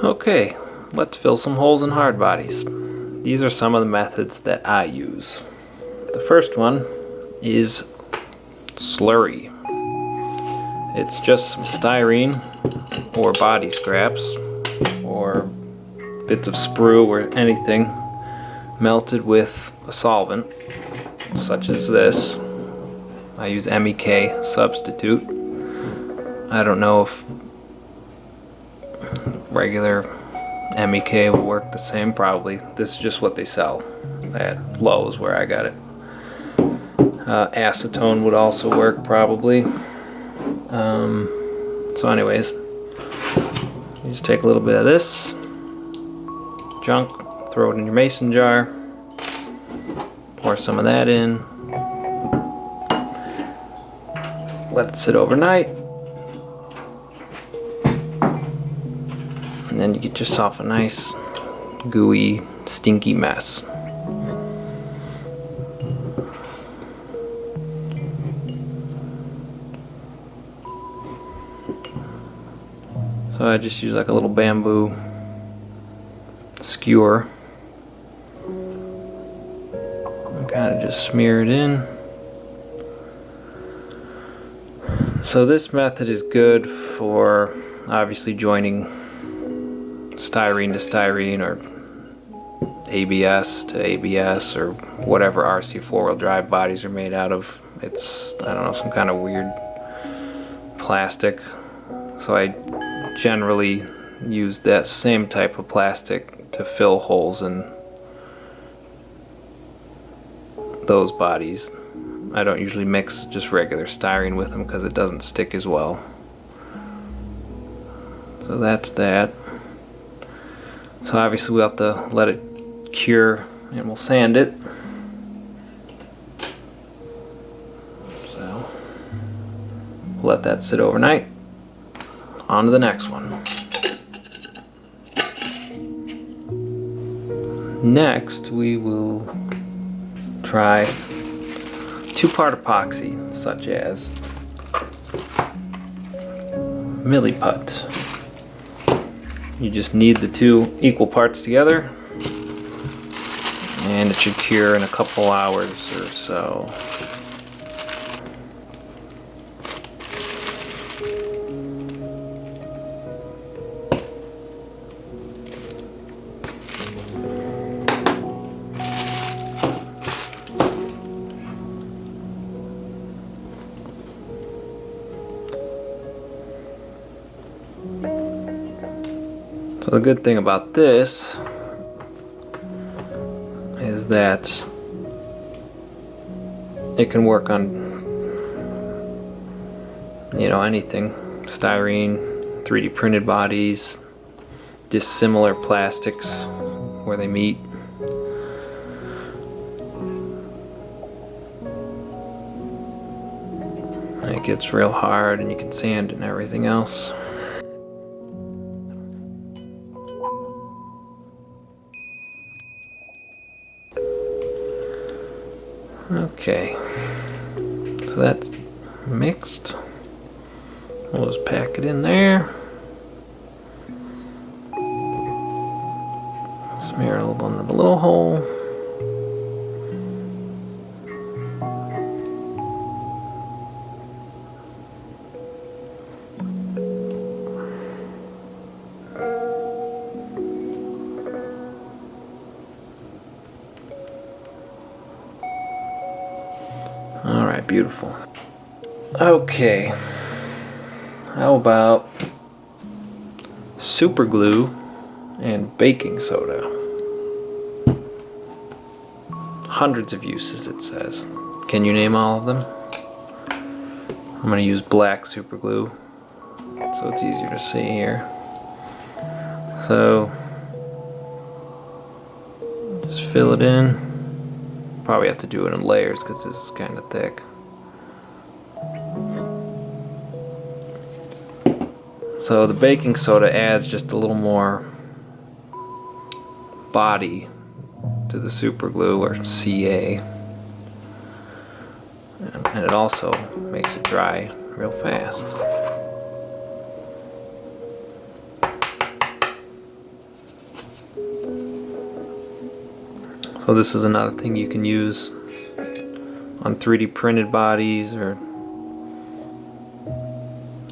Okay, let's fill some holes in hard bodies. These are some of the methods that I use. The first one is Slurry. It's just some styrene or body scraps or bits of sprue or anything melted with a solvent such as this. I use MEK substitute. I don't know if regular MEK will work the same, probably. This is just what they sell at Lowe's where I got it. Acetone would also work probably. So anyways, you just take a little bit of this junk, throw it in your mason jar, pour some of that in, let it sit overnight, and then you get yourself a nice gooey, stinky mess. So I just use like a little bamboo skewer and kind of just smear it in. So this method is good for obviously joining styrene to styrene or ABS to ABS or whatever RC four-wheel drive bodies are made out of. It's, I don't know, some kind of weird plastic. So I generally use that same type of plastic to fill holes in those bodies. I don't usually mix just regular styrene with them because it doesn't stick as well. So that's that. So obviously we'll have to let it cure and we'll sand it. So we'll let that sit overnight. On to the next one. Next we will try 2-part epoxy, such as milliput. You just knead the 2 equal parts together and it should cure in a couple hours or so. So the good thing about this is that it can work on, you know, anything. Styrene, 3D printed bodies, dissimilar plastics where they meet. And it gets real hard and you can sand it and everything else. Okay, so that's mixed. We'll just pack it in there. Smear a little into the little hole. Alright, beautiful. Okay, how about super glue and baking soda? Hundreds of uses, it says. Can you name all of them? I'm going to use black super glue so it's easier to see here. So just fill it in. Probably have to do it in layers because this is kind of thick. So the baking soda adds just a little more body to the super glue, or CA, and it also makes it dry real fast. So this is another thing you can use on 3D printed bodies or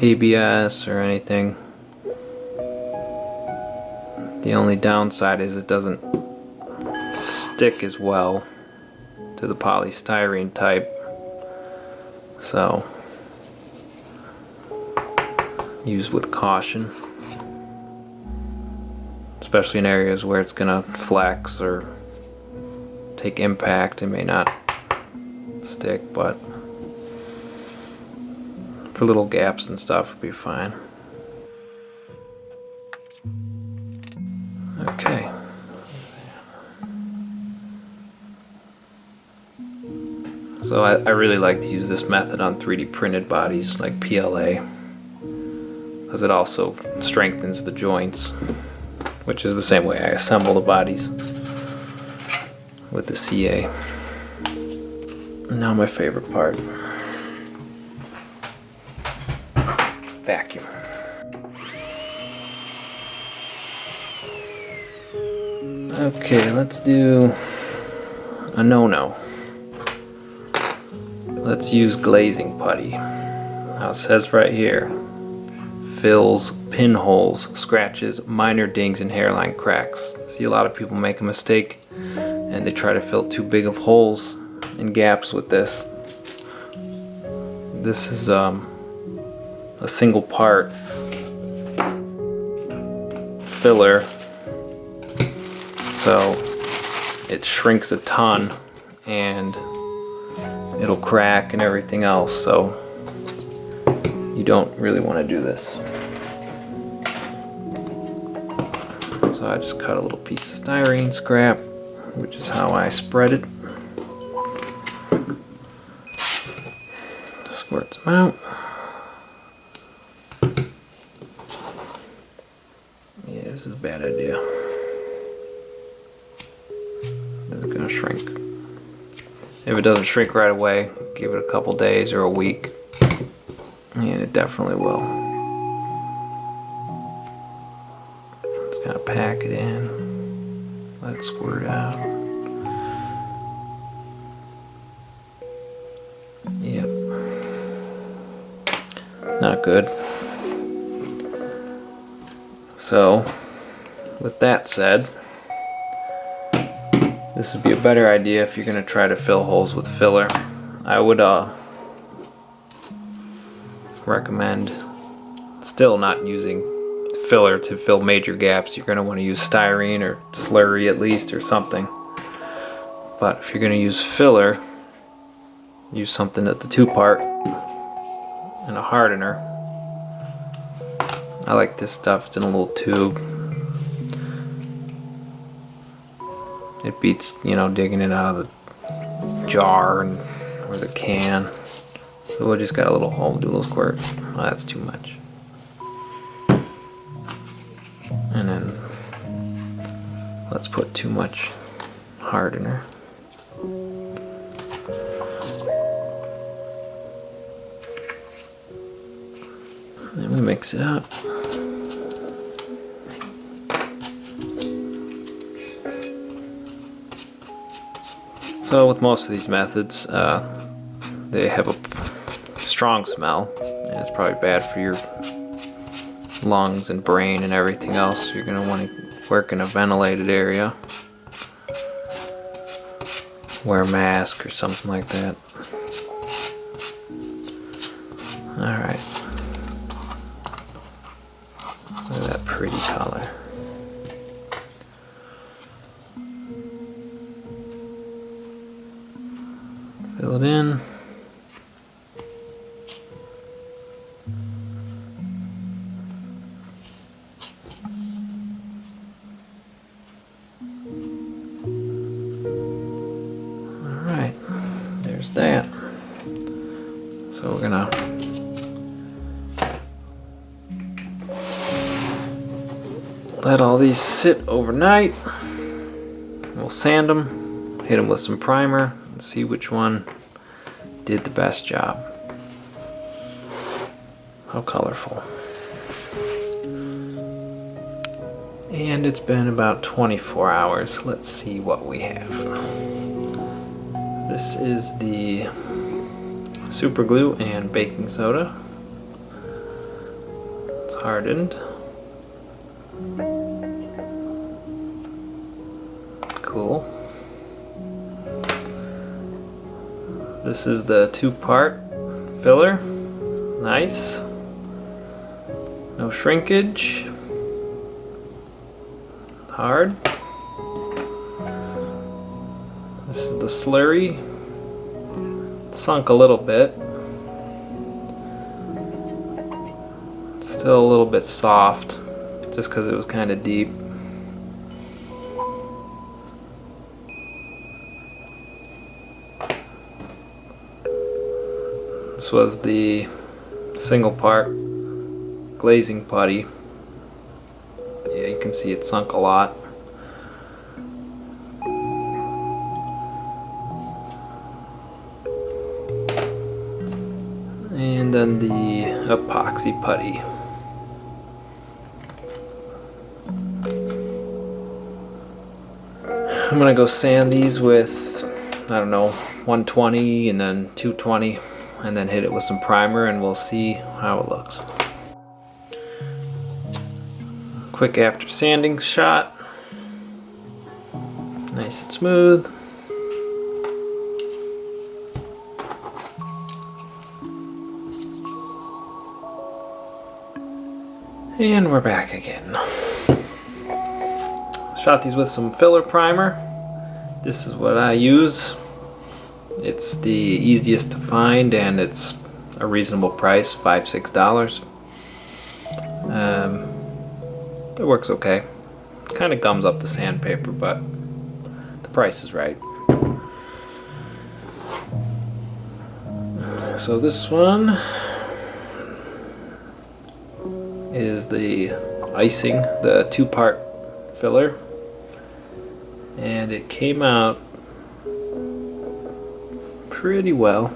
ABS or anything. The only downside is it doesn't stick as well to the polystyrene type, so use with caution, especially in areas where it's gonna flex or take impact. It may not stick, but for little gaps and stuff it'd be fine. Okay. So I really like to use this method on 3D printed bodies like PLA, because it also strengthens the joints, which is the same way I assemble the bodies with the CA. And now my favorite part. Vacuum. Okay, let's do a no-no. Let's use glazing putty. Now it says right here, fills pinholes, scratches, minor dings, and hairline cracks. See, a lot of people make a mistake and they try to fill too big of holes and gaps with this. This is a single part filler, so it shrinks a ton and it'll crack and everything else, so you don't really want to do this. So I just cut a little piece of styrene scrap, which is how I spread it. Squirt some out. Yeah, this is a bad idea. This is gonna shrink. If it doesn't shrink right away, give it a couple days or a week, and it definitely will. Just kind of pack it in, let it squirt out. Yep. Not good. So, with that said, this would be a better idea if you're going to try to fill holes with filler. I would recommend still not using filler to fill major gaps. You're going to want to use styrene or slurry at least, or something. But if you're going to use filler, use something at the 2-part and a hardener. I like this stuff. It's in a little tube. It beats, digging it out of the jar or the can. So we just got a little hole, do a little squirt. Oh, that's too much. And then let's put too much hardener. Then we mix it up. So with most of these methods, they have a strong smell, and it's probably bad for your lungs and brain and everything else. You're going to want to work in a ventilated area. Wear a mask or something like that. Alright. Look at that pretty color. Fill it in. Alright, there's that. So we're gonna let all these sit overnight. We'll sand them, hit them with some primer, and see which one did the best job. How colorful. And it's been about 24 hours. Let's see what we have. This is the super glue and baking soda. It's hardened. Cool. This is the 2-part filler. Nice. No shrinkage. Hard. This is the Slurry. It's sunk a little bit. Still a little bit soft, just because it was kind of deep. This was the single part glazing putty. Yeah, you can see it sunk a lot. And then the epoxy putty. I'm gonna go sand these with, I don't know, 120 and then 220, and then hit it with some primer, and we'll see how it looks. Quick after sanding shot. Nice and smooth. And we're back again. Shot these with some filler primer. This is what I use. It's the easiest to find, and it's a reasonable price, $5-6. It works okay. Kind of gums up the sandpaper, but the price is right. So this one is the icing, the 2-part filler, and it came out pretty well.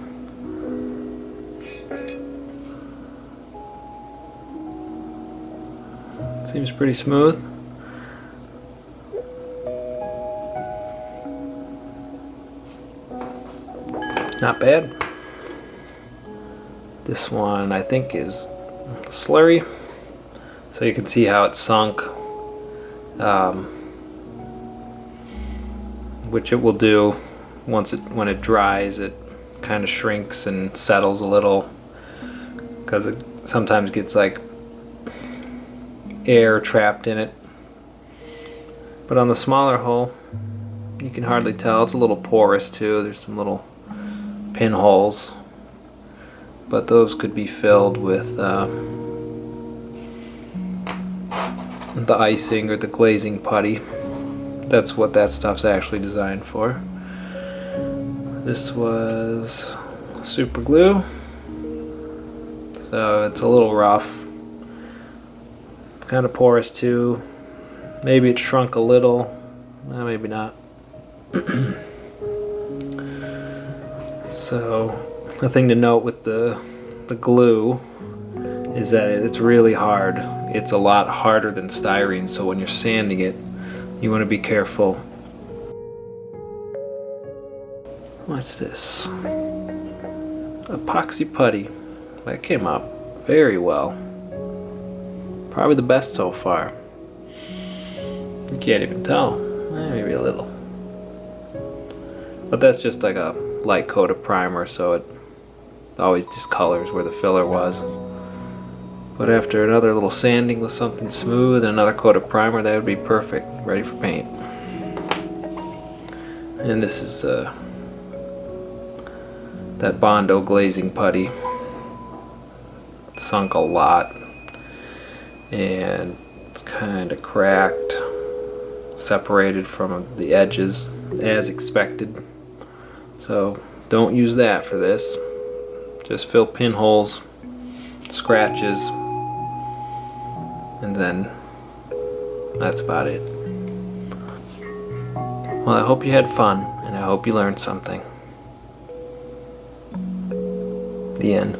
Seems pretty smooth. Not bad. This one I think is Slurry. So you can see how it's sunk, which it will do when it dries. It kind of shrinks and settles a little because it sometimes gets like air trapped in it. But on the smaller hole, you can hardly tell. It's a little porous too. There's some little pinholes, but those could be filled with the icing or the glazing putty. That's what that stuff's actually designed for. This was super glue, so it's a little rough. It's kind of porous too. Maybe it shrunk a little, maybe not. So the thing to note with the glue is that it's really hard. It's a lot harder than styrene, so when you're sanding it, you want to be careful. What's this? Epoxy putty. That came out very well. Probably the best so far. You can't even tell. Maybe a little. But that's just like a light coat of primer, so it always discolors where the filler was. But after another little sanding with something smooth and another coat of primer, that would be perfect, ready for paint. And this is that Bondo glazing putty. Sunk a lot, and it's kind of cracked, separated from the edges as expected. So don't use that for this. Just fill pinholes, scratches, and then that's about it. Well, I hope you had fun, and I hope you learned something. The end.